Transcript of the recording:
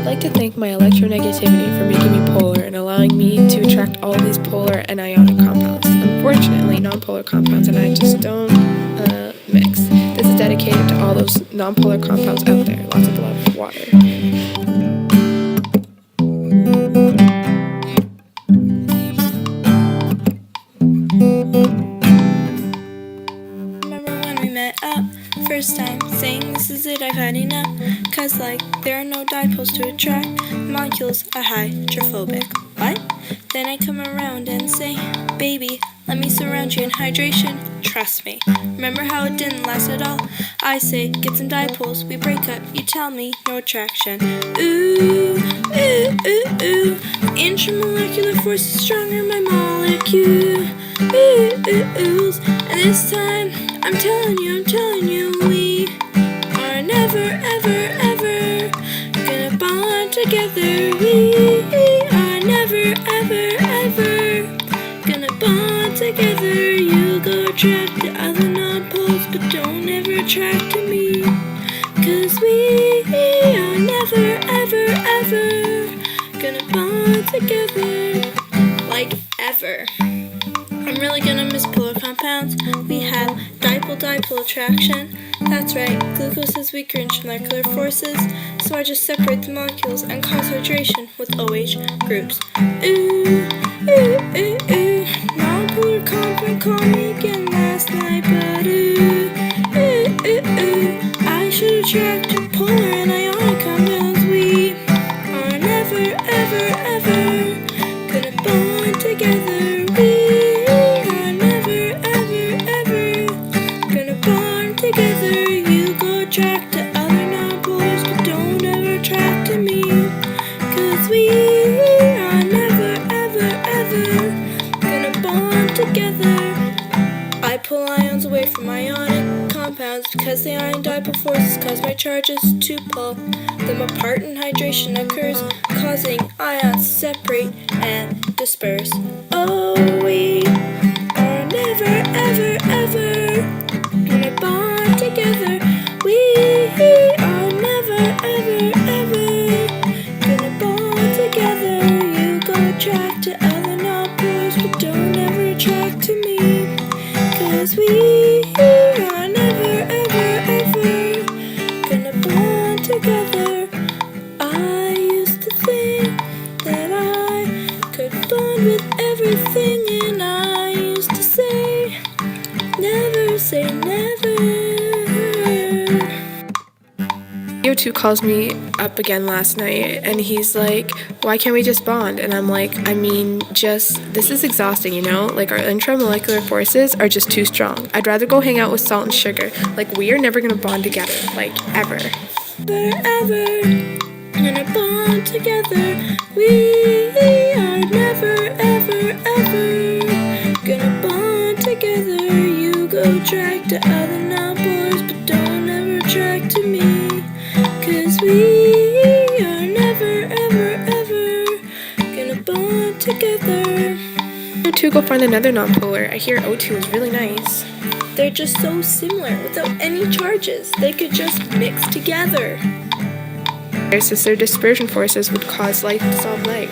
I'd like to thank my electronegativity for making me polar and allowing me to attract all these polar and ionic compounds. Unfortunately, nonpolar compounds and I just don't mix. This is dedicated to all those nonpolar compounds out there. Lots of love, water. Remember when we met up, first time, saying this is it, I've had enough. Cause like, there are no dipoles to attract, molecules are hydrophobic. What? Then I come around and say, baby, let me surround you in hydration, trust me. Remember how it didn't last at all? I say, get some dipoles, we break up, you tell me, no attraction. Ooh, ooh, ooh, ooh, intramolecular force is stronger, my molecule. Ooh, ooh, oohs, and this time, I'm telling you, we are never, ever, ever gonna bond together. We are never, ever, ever gonna bond together. You go attract to other nonpoles, but don't ever attract to me. Cause we are never, ever, ever gonna bond together. Like ever. I'm really gonna miss polar compounds. We have dipole-dipole attraction. That's right, glucose has weaker intramolecular forces, so I just separate the molecules and cause hydration with OH groups. Ooh, ooh, ooh, ooh. Nonpolar compound called me again last night, but ooh, ooh, ooh, ooh. I should attract polar and ionic compounds. We are never, ever, ever gonna bond together. Together, you go attract to other nonpolars, but don't ever attract to me. Cause we are never, ever, ever gonna bond together. I pull ions away from ionic compounds because the ion dipole forces cause my charges to pull them apart and hydration occurs, causing ions to separate and disperse. Oh, we are never, ever, ever gonna bond together. We are never, ever, ever gonna bond together. You go attract to other nonpolars, but don't ever attract to me. Cause we are never, ever, ever gonna bond together. I used to think that I could bond with everything, and I used to say, never say never. CO2 calls me up again last night and he's like, why can't we just bond? And I'm like, this is exhausting, you know? Like, our intramolecular forces are just too strong. I'd rather go hang out with salt and sugar. Like, we are never gonna bond together, like, ever. Ever gonna bond together. We are never, ever, ever gonna bond together. You go attract to other nonpolars, but don't ever attract to me. Cause we are never, ever, ever gonna bond together. O2, go find another nonpolar. I hear O2 is really nice. They're just so similar without any charges. They could just mix together. Since their dispersion forces would cause light to dissolve light.